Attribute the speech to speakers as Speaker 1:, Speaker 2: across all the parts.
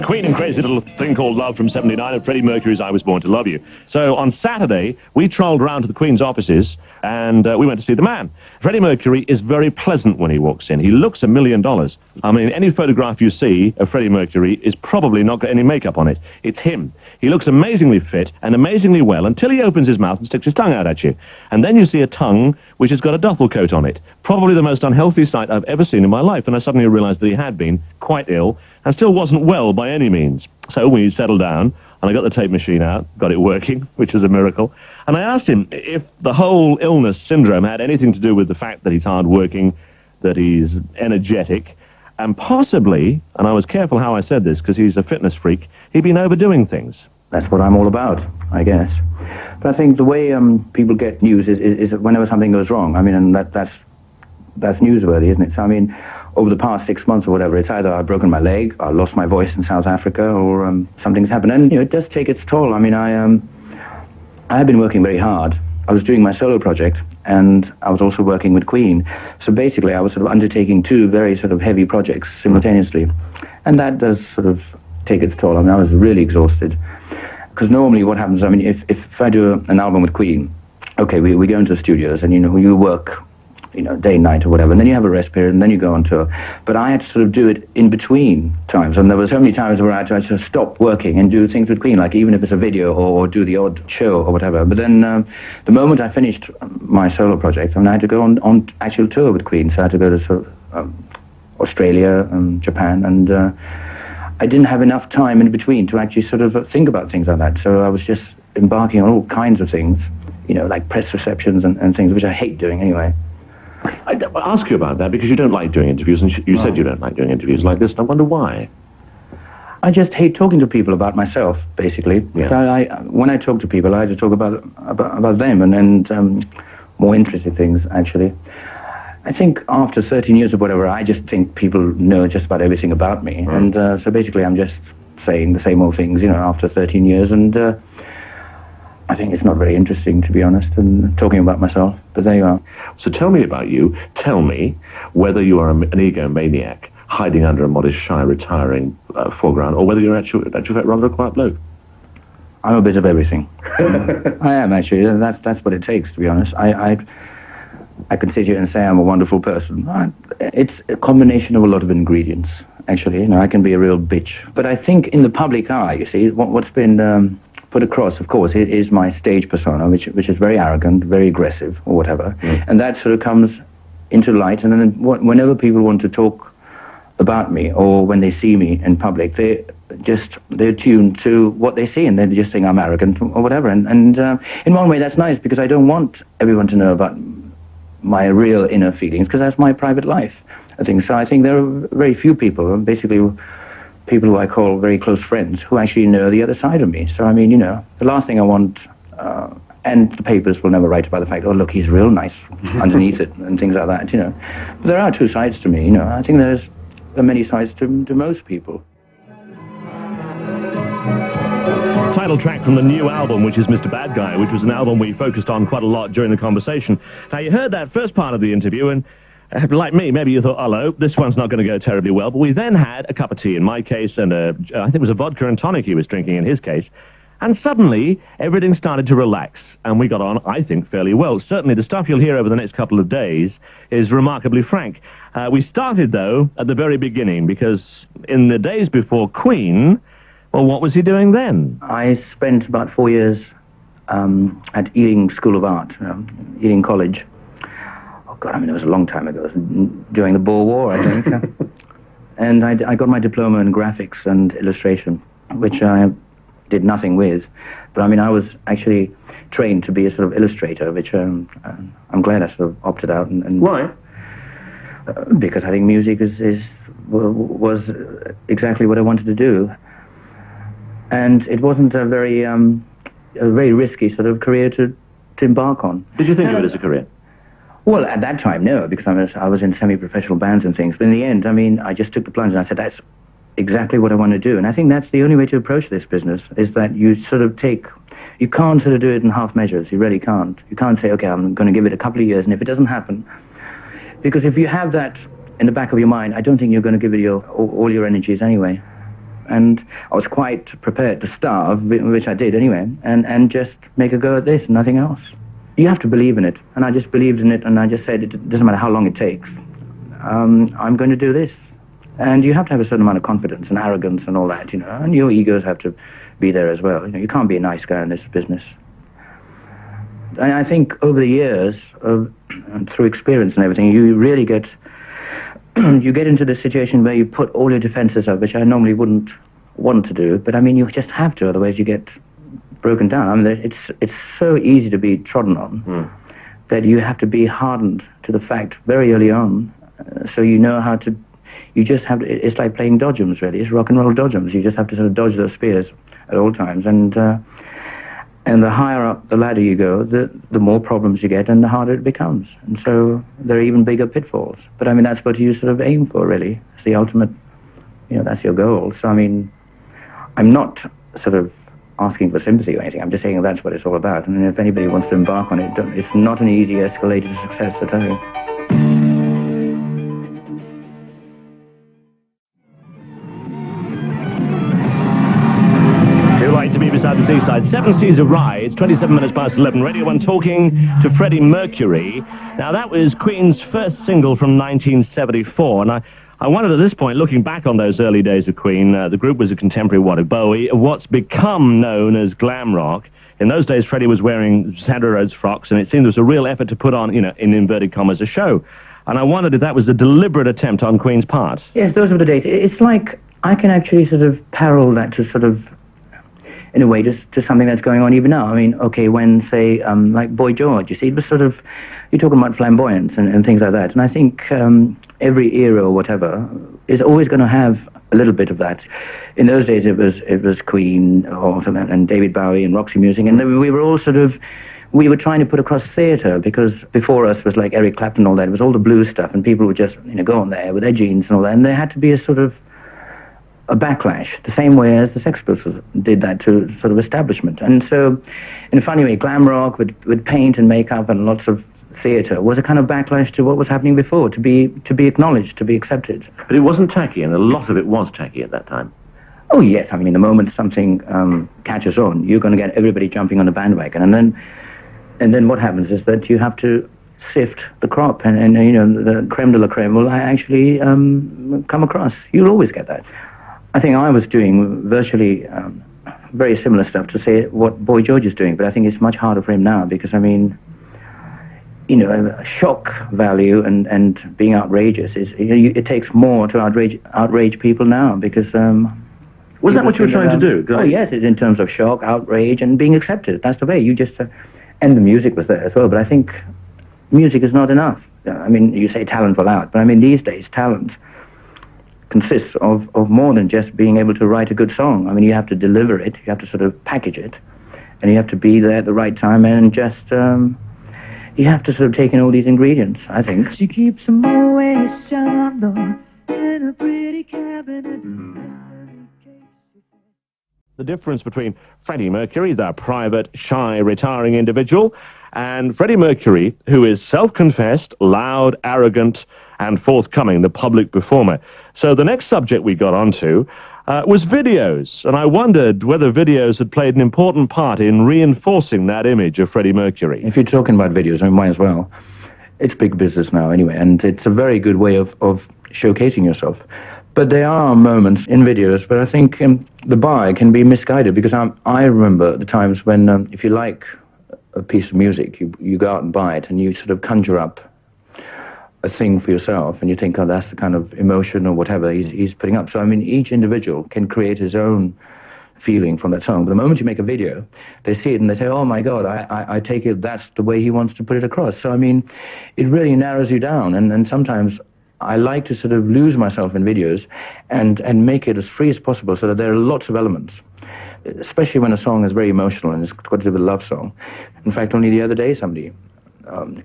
Speaker 1: Queen and Crazy Little Thing Called Love from '79 and Freddie Mercury's I Was Born to Love You. So on Saturday, we trolled around to the Queen's offices and we went to see the man. Freddie Mercury is very pleasant when he walks in. He looks $1 million. I mean, any photograph you see of Freddie Mercury is probably not got any makeup on it. It's him. He looks amazingly fit and amazingly well until he opens his mouth and sticks his tongue out at you. And then you see a tongue which has got a duffel coat on it. Probably the most unhealthy sight I've ever seen in my life. And I suddenly realized that he had been quite ill and still wasn't well by any means. So we settled down, and I got the tape machine out, got it working, which was a miracle. And I asked him if the whole illness syndrome had anything to do with the fact that he's hard-working, that he's energetic, and possibly, and I was careful how I said this because he's a fitness freak, he'd been overdoing things.
Speaker 2: That's what I'm all about, I guess. But I think the way people get news is whenever something goes wrong. I mean, and that's newsworthy, isn't it? So, I mean, over the past 6 months or whatever, it's either I've broken my leg, I lost my voice in South Africa, or something's happened. And, you know, it does take its toll. I mean, I have been working very hard. I was doing my solo project, and I was also working with Queen. So basically, I was sort of undertaking two very sort of heavy projects simultaneously. And that does sort of take its toll. I mean, I was really exhausted. Because normally what happens, I mean, if I do an album with Queen, okay, we go into the studios, and, you know, you work, you know, day and night or whatever, and then you have a rest period, and then you go on tour. But I had to sort of do it in between times, and there were so many times where I had to sort of stop working and do things with Queen, like even if it's a video or do the odd show or whatever. But then the moment I finished my solo project, I mean, I had to go on actual tour with Queen, so I had to go to sort of Australia and Japan, and I didn't have enough time in between to actually sort of think about things like that. So I was just embarking on all kinds of things, you know, like press receptions and things, which I hate doing anyway.
Speaker 1: I'd ask you about that because you don't like doing interviews, and you said you don't like doing interviews like this, and I wonder why.
Speaker 2: I just hate talking to people about myself, basically.
Speaker 1: Yeah.
Speaker 2: So when I talk to people, I like to talk about them and more interesting things, actually. I think after 13 years or whatever, I just think people know just about everything about me.
Speaker 1: Right.
Speaker 2: And so basically I'm just saying the same old things, you know, after 13 years. And I think it's not very interesting, to be honest, and talking about myself. But there you are.
Speaker 1: So tell me about you. Tell me whether you are an egomaniac hiding under a modest, shy, retiring foreground, or whether you're actually rather a quiet bloke.
Speaker 2: I'm a bit of everything. I am, actually. That's what it takes, to be honest. I can sit here and say I'm a wonderful person. It's a combination of a lot of ingredients, actually. You know, I can be a real bitch. But I think in the public eye, you see, what's been put across, of course, it is my stage persona, which is very arrogant, very aggressive, or whatever. Mm. And that sort of comes into light. And then whenever people want to talk about me, or when they see me in public, they're tuned to what they see, and they just think I'm arrogant or whatever. And in one way, that's nice, because I don't want everyone to know about my real inner feelings, because that's my private life, I think. So I think there are very few people, basically people who I call very close friends, who actually know the other side of me. So, I mean, you know, the last thing I want, and the papers will never write about the fact, oh, look, he's real nice underneath it, and things like that, you know. But there are two sides to me, you know. I think there are many sides to most people.
Speaker 1: Title track from the new album, which is Mr. Bad Guy, which was an album we focused on quite a lot during the conversation. Now, you heard that first part of the interview, and like me, maybe you thought, hello, this one's not going to go terribly well. But we then had a cup of tea in my case, and I think it was a vodka and tonic he was drinking in his case. And suddenly, everything started to relax, and we got on, I think, fairly well. Certainly, the stuff you'll hear over the next couple of days is remarkably frank. We started, though, at the very beginning, because in the days before Queen, well, what was he doing then?
Speaker 2: I spent about 4 years at Ealing School of Art, Ealing College. Oh, God, I mean, it was a long time ago. It was during the Boer War, I think. And I got my diploma in graphics and illustration, which I did nothing with. But, I mean, I was actually trained to be a sort of illustrator, which I'm glad I sort of opted out. And
Speaker 1: Why?
Speaker 2: Because I think music was exactly what I wanted to do. And it wasn't a very risky sort of career to embark on.
Speaker 1: Did you think of it as a career?
Speaker 2: Well, at that time, no, because I was in semi-professional bands and things. But in the end, I mean, I just took the plunge and I said, that's exactly what I want to do. And I think that's the only way to approach this business, is that you sort of you can't sort of do it in half measures. You really can't. You can't say, okay, I'm going to give it a couple of years, and if it doesn't happen, because if you have that in the back of your mind, I don't think you're going to give it all your energies anyway. And I was quite prepared to starve, which I did anyway, and just make a go at this, nothing else. You have to believe in it, and I just believed in it, and I just said, it doesn't matter how long it takes. I'm going to do this. And you have to have a certain amount of confidence and arrogance and all that, and your egos have to be there as well. You can't be a nice guy in this business. And I think over the years, through experience and everything, you really get into the situation where you put all your defenses up, which I normally wouldn't want to do, but I mean, you just have to, otherwise you get broken down. I mean, it's so easy to be trodden on that you have to be hardened to the fact very early on, so you know how to. You just have to. It's like playing dodgems, really. It's rock and roll dodgems. You just have to sort of dodge those spears at all times, and the higher up the ladder you go, the more problems you get, and the harder it becomes. And so there are even bigger pitfalls. But I mean, that's what you sort of aim for, really. It's the ultimate. That's your goal. So I mean, I'm not sort of asking for sympathy or anything. I'm just saying that's what it's all about. And if anybody wants to embark on it, it's not an easy escalator to success, I tell you.
Speaker 1: Too late to be beside the seaside. 7 Seas of Rye. It's 27 minutes past 11. Radio 1 talking to Freddie Mercury. Now, that was Queen's first single from 1974, and I wondered at this point, looking back on those early days of Queen, the group was a contemporary of Bowie, what's become known as glam rock. In those days, Freddie was wearing Sandra Rhodes frocks, and it seemed there was a real effort to put on, in inverted commas, a show. And I wondered if that was a deliberate attempt on Queen's part.
Speaker 2: Yes, those were the days. It's like I can actually sort of parallel that to sort of, in a way, to something that's going on even now. I mean, okay, when, say, like Boy George, you see, it was sort of, you're talking about flamboyance and things like that. And I think every era or whatever is always going to have a little bit of that. In those days, it was Queen or something, and David Bowie and Roxy Music, and we were all sort of, we were trying to put across theatre, because before us was like Eric Clapton and all that. It was all the blues stuff, and people would just go on there with their jeans and all that, and there had to be a sort of a backlash, the same way as the Sex Pistols did that to sort of establishment. And so, in a funny way, glam rock with paint and makeup and lots of theatre was a kind of backlash to what was happening before, to be acknowledged, to be accepted.
Speaker 1: But it wasn't tacky, and a lot of it was tacky at that time.
Speaker 2: Oh yes, I mean, the moment something catches on, you're going to get everybody jumping on the bandwagon, and then what happens is that you have to sift the crop, and the creme de la creme will actually come across. You'll always get that. I think I was doing virtually very similar stuff to say what Boy George is doing, but I think it's much harder for him now, because I mean, shock value and being outrageous is, it takes more to outrage people now, because
Speaker 1: was that what you were trying to do?
Speaker 2: Oh yes, it's in terms of shock, outrage, and being accepted. That's the way. You just and the music was there as well. But I think music is not enough. I mean, you say talent will out, but I mean, these days talent consists of more than just being able to write a good song. I mean, you have to deliver it, you have to sort of package it, and you have to be there at the right time, and just you have to sort of take in all these ingredients, I think.
Speaker 3: She keeps them always shallow in a pretty cabinet.
Speaker 1: The difference between Freddie Mercury, the private, shy, retiring individual, and Freddie Mercury, who is self-confessed, loud, arrogant, and forthcoming, the public performer. So the next subject we got onto was videos, and I wondered whether videos had played an important part in reinforcing that image of Freddie Mercury.
Speaker 2: If you're talking about videos, I might as well. It's big business now anyway, and it's a very good way of showcasing yourself. But there are moments in videos where I think the buyer can be misguided, because I remember the times when if you like a piece of music, you go out and buy it, and you sort of conjure up a thing for yourself, and you think, oh, that's the kind of emotion or whatever he's putting up. So, I mean, each individual can create his own feeling from that song. But the moment you make a video, they see it and they say, oh, my God, I take it that's the way he wants to put it across. So, I mean, it really narrows you down. And sometimes I like to sort of lose myself in videos and make it as free as possible, so that there are lots of elements, especially when a song is very emotional and it's got to do with a love song. In fact, only the other day, somebody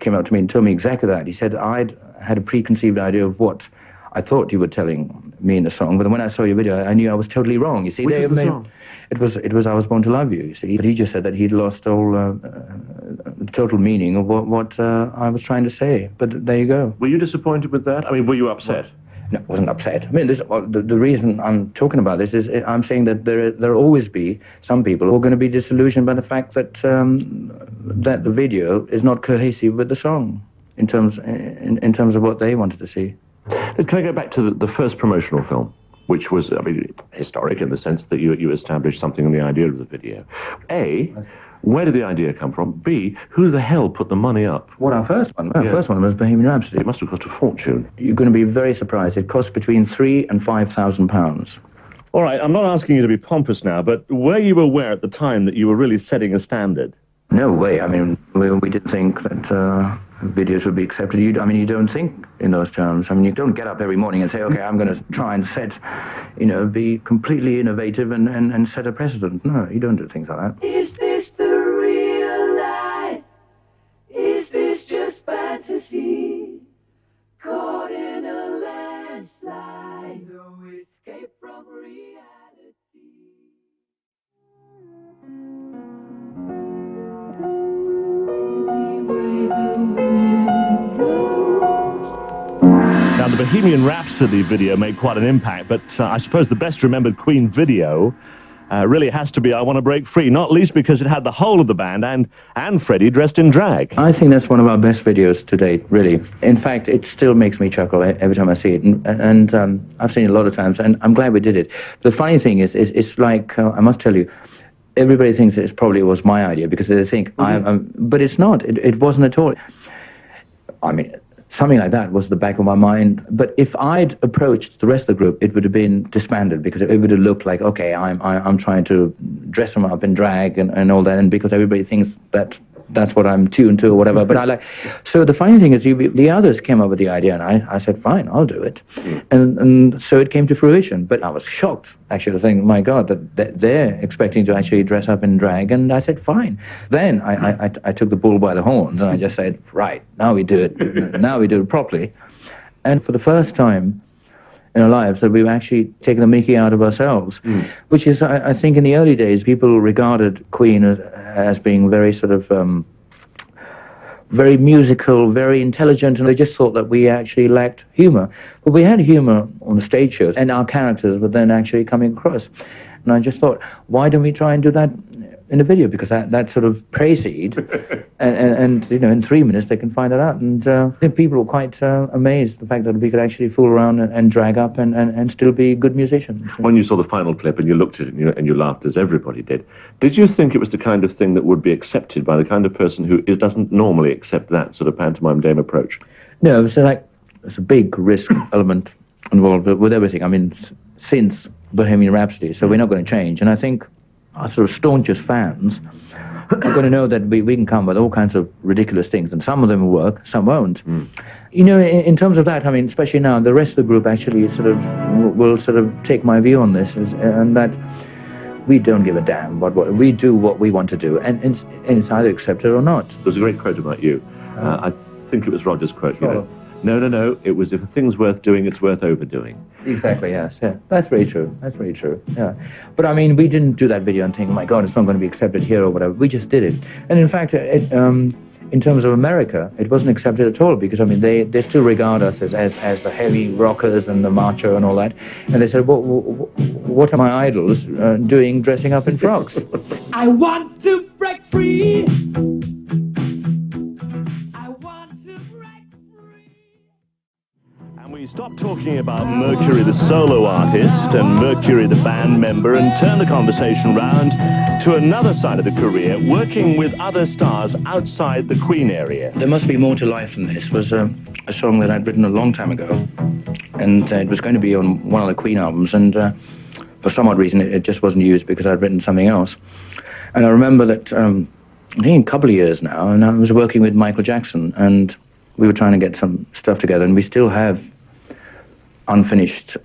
Speaker 2: came up to me and told me exactly that. He said, I'd had a preconceived idea of what I thought you were telling mean the song, but when I saw your video, I knew I was totally wrong. You see,
Speaker 1: Which was the song?
Speaker 2: It was I Was Born to Love You. You see, but he just said that he'd lost all the total meaning of what I was trying to say. But there you go.
Speaker 1: Were you disappointed with that? I mean, were you upset?
Speaker 2: No, I wasn't upset. I mean, the reason I'm talking about this is I'm saying that there'll always be some people who are going to be disillusioned by the fact that that the video is not cohesive with the song in terms of what they wanted to see.
Speaker 1: Can I go back to the first promotional film, which was, I mean, historic in the sense that you established something in the idea of the video. A, where did the idea come from? B, who the hell put the money up?
Speaker 2: What, our first one? Our first one was Bohemian Rhapsody.
Speaker 1: It must have cost a fortune.
Speaker 2: You're going to be very surprised. It cost between £3,000 and £5,000.
Speaker 1: All right, I'm not asking you to be pompous now, but were you aware at the time that you were really setting a standard?
Speaker 2: No way. I mean, we didn't think that videos would be accepted. You don't think in those terms. I mean, you don't get up every morning and say, okay, I'm going to try and be completely innovative and set a precedent. No, you don't do things like that.
Speaker 3: Is this the real life? Is this just fantasy? Caught in a landslide, no escape from reality.
Speaker 1: Now, the Bohemian Rhapsody video made quite an impact, but I suppose the best remembered Queen video really has to be I Want to Break Free, not least because it had the whole of the band and Freddie dressed in drag.
Speaker 2: I think that's one of our best videos to date, really. In fact, it still makes me chuckle every time I see it, and I've seen it a lot of times, and I'm glad we did it. The funny thing is it's like, I must tell you, everybody thinks it probably was my idea because they think but it's not. It wasn't at all. I mean, something like that was the back of my mind. But if I'd approached the rest of the group, it would have been disbanded because it would have looked like, okay, I'm trying to dress them up in drag and all that, and because everybody thinks that that's what I'm tuned to or whatever. But so the funny thing is the others came up with the idea, and I said, fine, I'll do it. And so it came to fruition. But I was shocked, actually, to think, my God, that they're expecting to actually dress up in drag. And I said, fine. Then I took the bull by the horns, and I just said, right, now we do it. Now we do it properly. And for the first time in our lives that we've actually taken the mickey out of ourselves, which is, I think in the early days, people regarded Queen as being very sort of, very musical, very intelligent, and they just thought that we actually lacked humor. But we had humor on the stage shows, and our characters were then actually coming across. And I just thought, why don't we try and do that in a video? Because that sort of precedes, and in 3 minutes they can find it out. And people were quite amazed the fact that we could actually fool around and drag up and still be good musicians.
Speaker 1: When you saw the final clip and you looked at it and you laughed, as everybody did you think it was the kind of thing that would be accepted by the kind of person who doesn't normally accept that sort of pantomime dame approach?
Speaker 2: No, so there's a big risk element involved with everything. I mean, since Bohemian Rhapsody, so we're not going to change. And I think our sort of staunchest fans are going to know that we can come with all kinds of ridiculous things, and some of them will work, some won't. In terms of that, I mean, especially now, the rest of the group actually will take my view on this, and that we don't give a damn what we do, what we want to do, and it's either accepted or not.
Speaker 1: There's a great quote about you. I think it was Roger's quote. No. It was, if a thing's worth doing, it's worth overdoing.
Speaker 2: Exactly, yes. Yeah. That's very true. That's very true. Yeah. But I mean, we didn't do that video and think, oh my God, it's not going to be accepted here or whatever. We just did it. And in fact, in terms of America, it wasn't accepted at all because, I mean, they still regard us as the heavy rockers and the macho and all that. And they said, what are my idols doing dressing up in frocks?
Speaker 3: I want to break free.
Speaker 1: We stopped talking about Mercury the solo artist and Mercury the band member and turned the conversation round to another side of the career, working with other stars outside the Queen area.
Speaker 2: There Must Be More to Life Than This was a song that I'd written a long time ago, and it was going to be on one of the Queen albums, and for some odd reason it just wasn't used because I'd written something else. And I remember that, I think a couple of years now, and I was working with Michael Jackson, and we were trying to get some stuff together, and we still have unfinished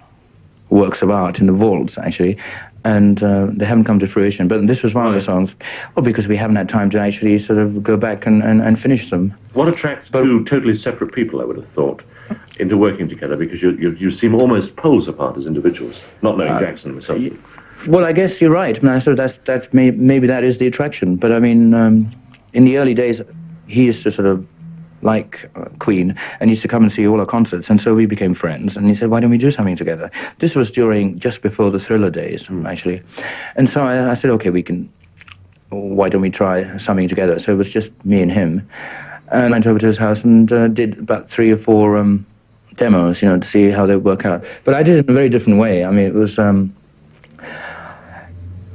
Speaker 2: works of art in the vaults, actually, and they haven't come to fruition. But this was one of the songs, well, because we haven't had time to actually sort of go back and finish them.
Speaker 1: What attracts two totally separate people, I would have thought, into working together? Because you seem almost poles apart as individuals, not knowing Jackson himself.
Speaker 2: Well, I guess you're right. I mean, so maybe that is the attraction. But I mean, in the early days, he used to sort of like Queen and used to come and see all our concerts, and so we became friends. And he said, "Why don't we do something together?" This was just before the Thriller days, actually. And so I said, "Okay, why don't we try something together?" So it was just me and him. And I went over to his house and did about 3 or 4 demos, to see how they work out. But I did it in a very different way. I mean, it was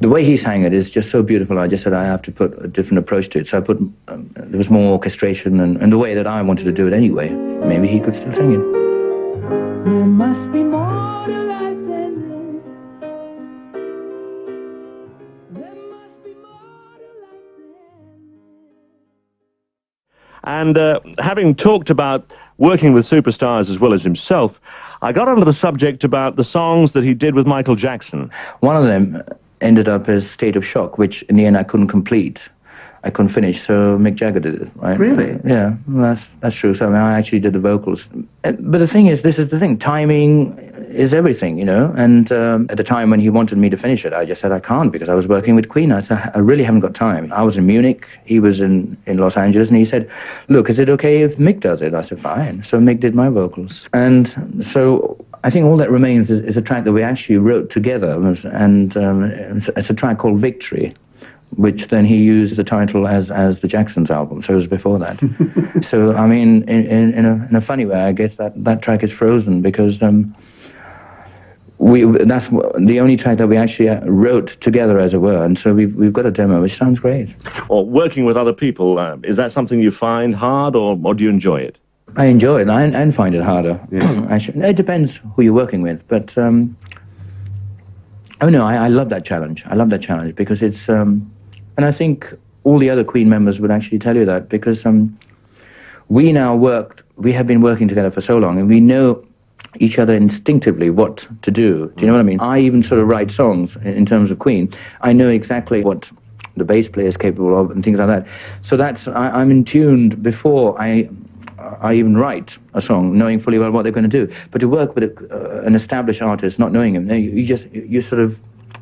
Speaker 2: the way he sang it is just so beautiful. I just said I have to put a different approach to it. So I put there was more orchestration and the way that I wanted to do it anyway. Maybe he could still sing it.
Speaker 3: There must be more to life than this. There must be more to life than this.
Speaker 1: And having talked about working with superstars as well as himself, I got onto the subject about the songs that he did with Michael Jackson.
Speaker 2: One of them ended up as State of Shock, which in the end I couldn't complete. I couldn't finish, so Mick Jagger did it, right?
Speaker 1: Really?
Speaker 2: Yeah, well, that's true. So I actually did the vocals. But the thing is, this is the thing, timing is everything, and at the time when he wanted me to finish it, I just said I can't because I was working with Queen. I said, I really haven't got time. I was in Munich, he was in Los Angeles, and he said, "Look, is it okay if Mick does it?" I said, "Fine." So Mick did my vocals. And so I think all that remains is a track that we actually wrote together, and it's a track called Victory, which then he used the title as the Jacksons album, so it was before that. So, I mean, in a funny way, I guess that track is frozen because that's the only track that we actually wrote together, as it were, and so we've got a demo, which sounds great.
Speaker 1: Or working with other people, is that something you find hard, or do you enjoy it?
Speaker 2: I enjoy it and find it harder. Yeah. Actually, it depends who you're working with, but I love that challenge. I love that challenge because it's and I think all the other Queen members would actually tell you that because we have been working together for so long, and we know each other instinctively what to do. Do you know what I mean? I even sort of write songs in terms of Queen. I know exactly what the bass player is capable of and things like that. So I'm in tune before I even write a song, knowing fully well what they're going to do. But to work with an established artist, not knowing him,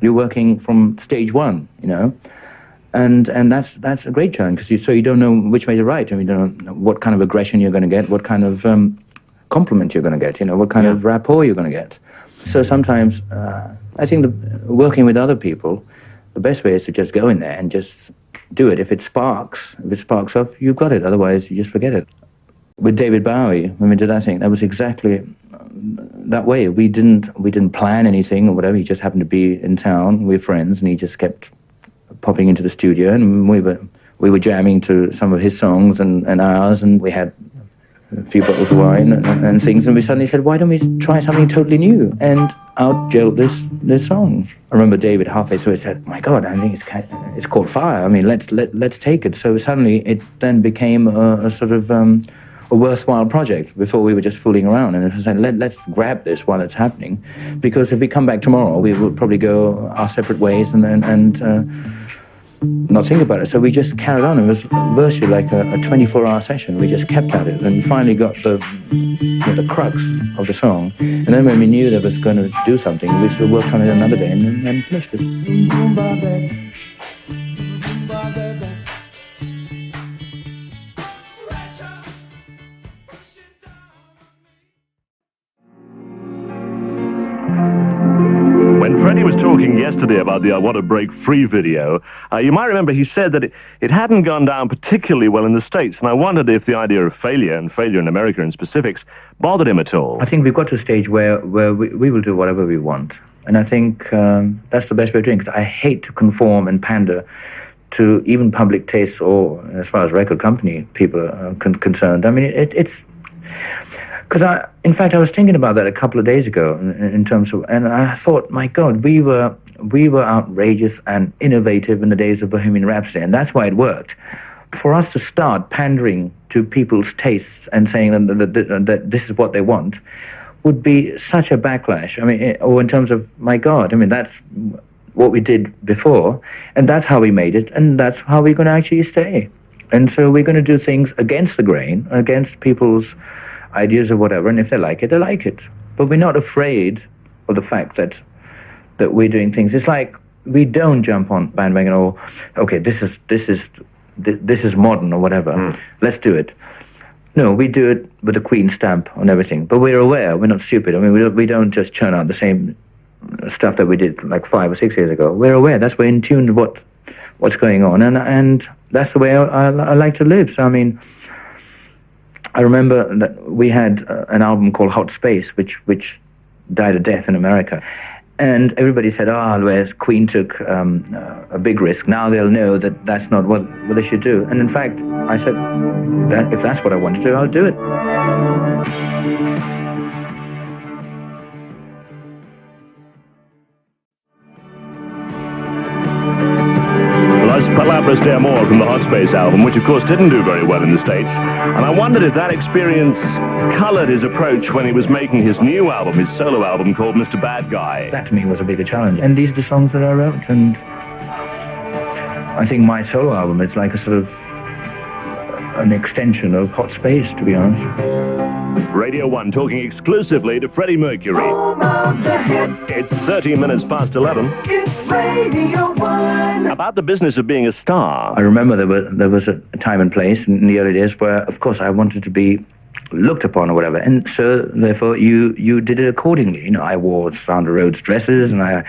Speaker 2: you're working from stage one, and that's a great challenge because you don't know which way to write, and you don't know what kind of aggression you're going to get, what kind of compliment you're going to get, what kind of rapport you're going to get. So sometimes I think working with other people, the best way is to just go in there and just do it. If it sparks off, you've got it. Otherwise, you just forget it. With David Bowie, when we did that thing, that was exactly that way. We didn't plan anything or whatever. He just happened to be in town. We were friends, and he just kept popping into the studio, and we were jamming to some of his songs and ours, and we had a few bottles of wine and things, and we suddenly said, "Why don't we try something totally new?" And out gelled this song. I remember David halfway through it said, "My God, I think it's called Fire. I mean, let's take it." So suddenly it then became a sort of a worthwhile project. Before we were just fooling around, and it was like, let's grab this while it's happening, because if we come back tomorrow, we will probably go our separate ways and not think about it. So we just carried on. It was virtually like a 24-hour session. We just kept at it, and we finally got the crux of the song. And then when we knew that was going to do something, we sort of worked on it another day and finished it.
Speaker 1: When Freddie was talking yesterday about the I Want to Break Free video, you might remember he said that it hadn't gone down particularly well in the States, and I wondered if the idea of failure, and failure in America in specifics, bothered him at all.
Speaker 2: I think we've got to a stage where we will do whatever we want, and I think that's the best way of doing it, because I hate to conform and pander to even public tastes, or as far as record company people are concerned. I mean, it's... Because in fact, I was thinking about that a couple of days ago in terms of, and I thought, my God, we were outrageous and innovative in the days of Bohemian Rhapsody, and that's why it worked. For us to start pandering to people's tastes and saying that this is what they want would be such a backlash. I mean, or in terms of, my God, I mean, that's what we did before, and that's how we made it, and that's how we're going to actually stay. And so we're going to do things against the grain, against people's ideas or whatever, and if they like it, they like it. But we're not afraid of the fact that we're doing things. It's like we don't jump on bandwagon or, okay, this is modern or whatever. Let's do it. No, we do it with a Queen stamp on everything. But we're aware. We're not stupid. I mean, we don't just churn out the same stuff that we did like 5 or 6 years ago. We're aware. That's we're in tune with what's going on, and that's the way I like to live. So I mean, I remember that we had an album called Hot Space, which died a death in America. And everybody said, whereas Queen took a big risk, now they'll know that that's not what they should do. And in fact, I said, if that's what I want to do, I'll do it.
Speaker 1: Palabras de Amor from the Hot Space album, which of course didn't do very well in the States. And I wondered if that experience colored his approach when he was making his new album, his solo album called Mr. Bad Guy.
Speaker 2: That to me was a bigger challenge. And these are the songs that I wrote, and I think my solo album is like a sort of an extension of Hot Space, to be honest.
Speaker 1: Radio 1 talking exclusively to Freddie Mercury. It's 13 minutes past 11.
Speaker 3: It's Radio 1.
Speaker 1: About the business of being a star.
Speaker 2: I remember there was a time and place in the early days where, of course, I wanted to be looked upon or whatever, and so therefore you did it accordingly. You know, I wore Sandra Rhodes dresses, and I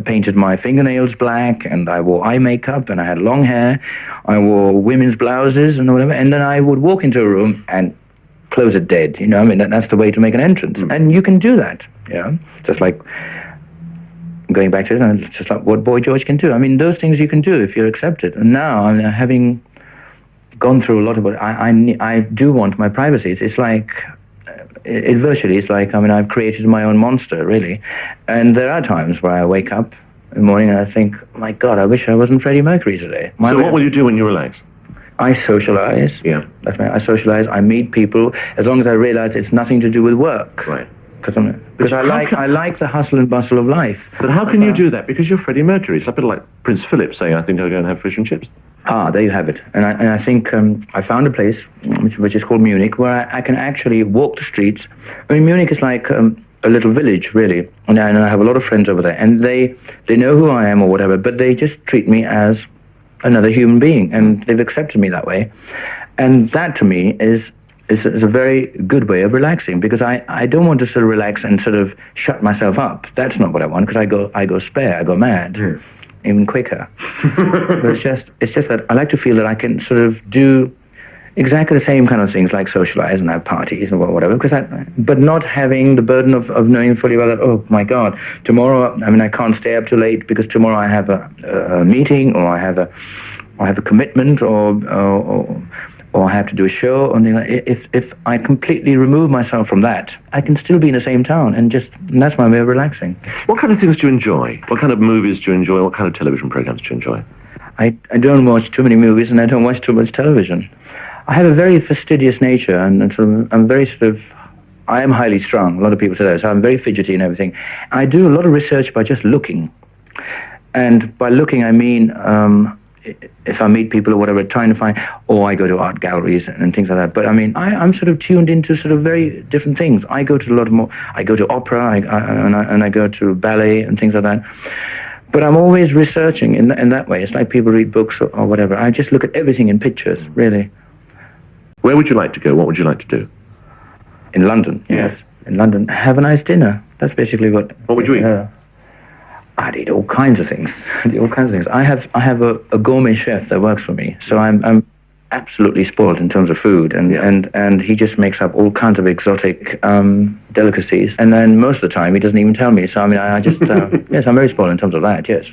Speaker 2: painted my fingernails black, and I wore eye makeup, and I had long hair. I wore women's blouses and whatever, and then I would walk into a room and close it dead. You know, I mean, that's the way to make an entrance, and you can do that. You know, just like going back to it, and it's just like what Boy George can do. I mean, those things you can do if you're accepted. And now, I mean, having gone through a lot of it, I do want my privacy. It's like, it virtually, it's like, I mean, I've created my own monster, really. And there are times where I wake up in the morning and I think, my God, I wish I wasn't Freddie Mercury today.
Speaker 1: So what will you do when you relax?
Speaker 2: I socialize.
Speaker 1: Yeah.
Speaker 2: I socialize, I meet people, as long as I realize it's nothing to do with work.
Speaker 1: Right.
Speaker 2: Because I like the hustle and bustle of life.
Speaker 1: But how can you do that? Because you're Freddie Mercury. It's a bit like Prince Philip saying, I think I'll go and have fish and chips.
Speaker 2: There you have it. And I think I found a place, which is called Munich, where I can actually walk the streets. I mean, Munich is like a little village, really. And I have a lot of friends over there. And they know who I am or whatever, but they just treat me as another human being. And they've accepted me that way. And that, to me, is a very good way of relaxing, because I don't want to sort of relax and sort of shut myself up. That's not what I want, because I go spare, I go mad. Mm. Even quicker. But it's just that I like to feel that I can sort of do exactly the same kind of things, like socialize and have parties and whatever, but not having the burden of knowing fully well that, oh my God, tomorrow, I mean, I can't stay up too late because tomorrow I have a meeting, or I have a commitment, or I have to do a show, or anything like that. If I completely remove myself from that, I can still be in the same town, and that's my way of relaxing.
Speaker 1: What kind of things do you enjoy? What kind of movies do you enjoy? What kind of television programs do you enjoy?
Speaker 2: I don't watch too many movies, and I don't watch too much television. I have a very fastidious nature, and I'm very I am highly strung. A lot of people say that, so I'm very fidgety and everything. I do a lot of research by just looking. And by looking, I mean, if I meet people or whatever, trying to find, or I go to art galleries and things like that. But I mean, I'm sort of tuned into sort of very different things. I go to a lot more, I go to opera, and I go to ballet and things like that. But I'm always researching in that way. It's like people read books or whatever. I just look at everything in pictures, really.
Speaker 1: Where would you like to go? What would you like to do?
Speaker 2: In London, yes. In London, have a nice dinner. That's basically what.
Speaker 1: What would you eat?
Speaker 2: I'd eat all kinds of things. I have a gourmet chef that works for me, so I'm absolutely spoiled in terms of food, and he just makes up all kinds of exotic delicacies, and then most of the time he doesn't even tell me. So I mean, I just yes, I'm very spoiled in terms of that. Yes,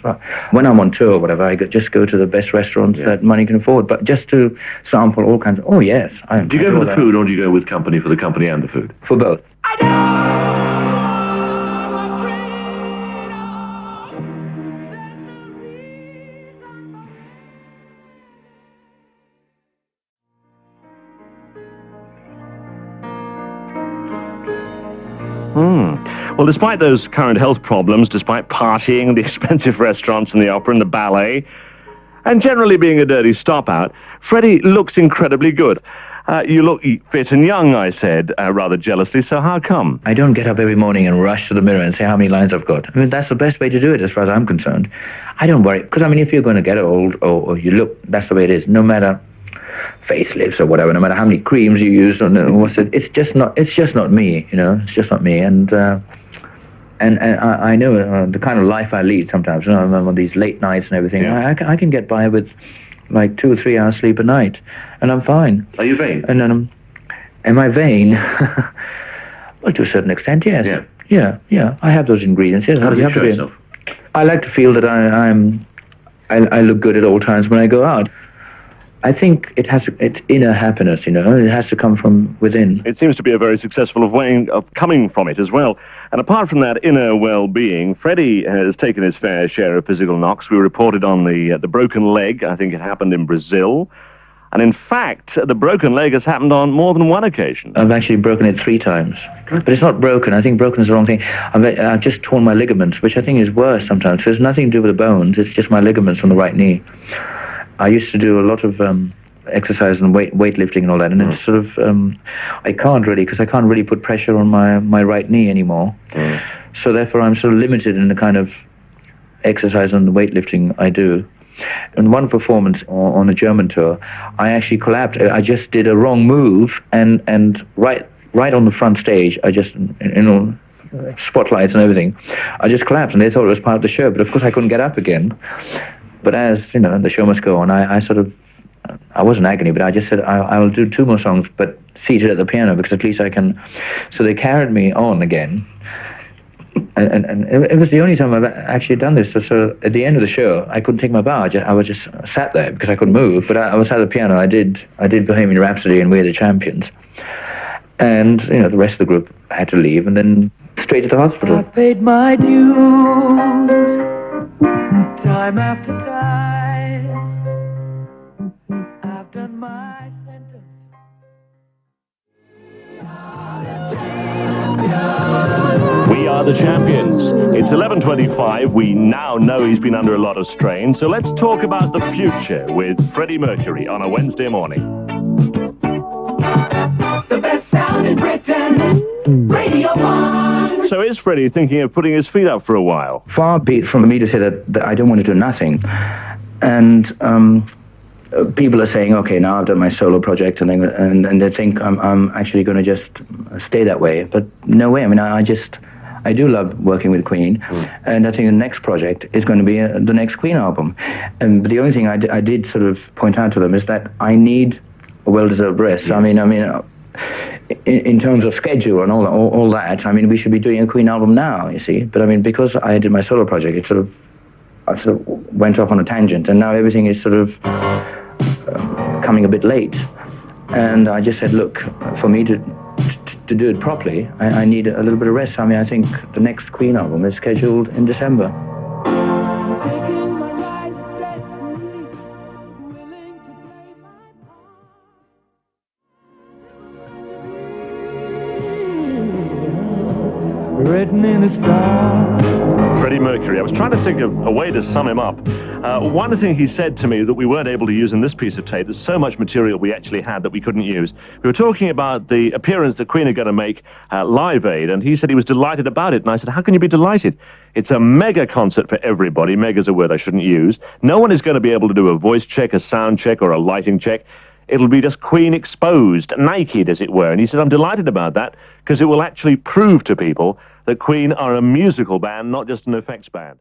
Speaker 2: when I'm on tour or whatever, I just go to the best restaurants that money can afford, but just to sample all kinds of. Oh yes,
Speaker 1: do you go for the food, or do you go with company for the company and the food?
Speaker 2: For both.
Speaker 1: Well, despite those current health problems, despite partying, the expensive restaurants and the opera and the ballet, and generally being a dirty stop-out, Freddie looks incredibly good. You look fit and young, I said, rather jealously, so how come?
Speaker 2: I don't get up every morning and rush to the mirror and say how many lines I've got. I mean, that's the best way to do it as far as I'm concerned. I don't worry, because, I mean, if you're going to get old or you look, that's the way it is, no matter facelifts or whatever, no matter how many creams you use, or what's it, it's just not me, you know, it's just not me. And I know the kind of life I lead sometimes, you know, I'm on these late nights and everything. Yeah. I can get by with like 2 or 3 hours sleep a night, and I'm fine.
Speaker 1: Are you vain?
Speaker 2: And then am I vain? Well, to a certain extent, yes. Yeah. I have those ingredients. Yes.
Speaker 1: How do you show yourself?
Speaker 2: I like to feel that I look good at all times when I go out. I think it's inner happiness, you know. It has to come from within.
Speaker 1: It seems to be a very successful way of coming from it as well. And apart from that inner well-being, Freddie has taken his fair share of physical knocks. We reported on the broken leg. I think it happened in Brazil. And in fact, the broken leg has happened on more than one occasion.
Speaker 2: I've actually broken it 3 times. But it's not broken. I think broken is the wrong thing. I've just torn my ligaments, which I think is worse sometimes. There's nothing to do with the bones. It's just my ligaments on the right knee. I used to do a lot of exercise and weightlifting and all that, and it's sort of, I can't really, because I can't really put pressure on my right knee anymore. So therefore I'm sort of limited in the kind of exercise and weightlifting I do. In one performance on a German tour, I actually collapsed. I just did a wrong move, and right on the front stage, I just, you know, spotlights and everything, I just collapsed, and they thought it was part of the show, but of course I couldn't get up again. But as, you know, the show must go on, I sort of, I wasn't agony, but I just said, I'll do 2 more songs, but seated at the piano, because at least I can. So they carried me on again. And it was the only time I've actually done this. So at the end of the show, I couldn't take my bow. I was just sat there because I couldn't move. But I was at the piano. I did Bohemian Rhapsody and We're the Champions. And, you know, the rest of the group had to leave, and then straight to the hospital.
Speaker 3: I paid my dues. Time after time, I've done my sentence.
Speaker 1: We are the champions. It's 11:25. We now know he's been under a lot of strain, so let's talk about the future with Freddie Mercury on a Wednesday morning.
Speaker 3: The best sound in Britain, Radio 1.
Speaker 1: So is Freddie thinking of putting his feet up for a while?
Speaker 2: Far be it from me to say that I don't want to do nothing. And people are saying, okay, now I've done my solo project, and they think I'm actually going to just stay that way. But no way. I mean, I do love working with Queen, and I think the next project is going to be the next Queen album. But the only thing I did sort of point out to them is that I need a well-deserved rest.
Speaker 1: Yeah.
Speaker 2: I mean, in terms of schedule and all that, I mean, we should be doing a Queen album now, you see. But I mean, because I did my solo project, I sort of went off on a tangent, and now everything is sort of coming a bit late. And I just said, look, for me to do it properly, I need a little bit of rest. I mean, I think the next Queen album is scheduled in December.
Speaker 3: Written in the stars.
Speaker 1: Freddie Mercury. I was trying to think of a way to sum him up. One thing he said to me that we weren't able to use in this piece of tape, there's so much material we actually had that we couldn't use. We were talking about the appearance that Queen are going to make at Live Aid, and he said he was delighted about it. And I said, how can you be delighted? It's a mega concert for everybody. Mega's a word I shouldn't use. No one is going to be able to do a voice check, a sound check, or a lighting check. It'll be just Queen exposed, naked, as it were. And he said, I'm delighted about that, because it will actually prove to people that Queen are a musical band, not just an effects band.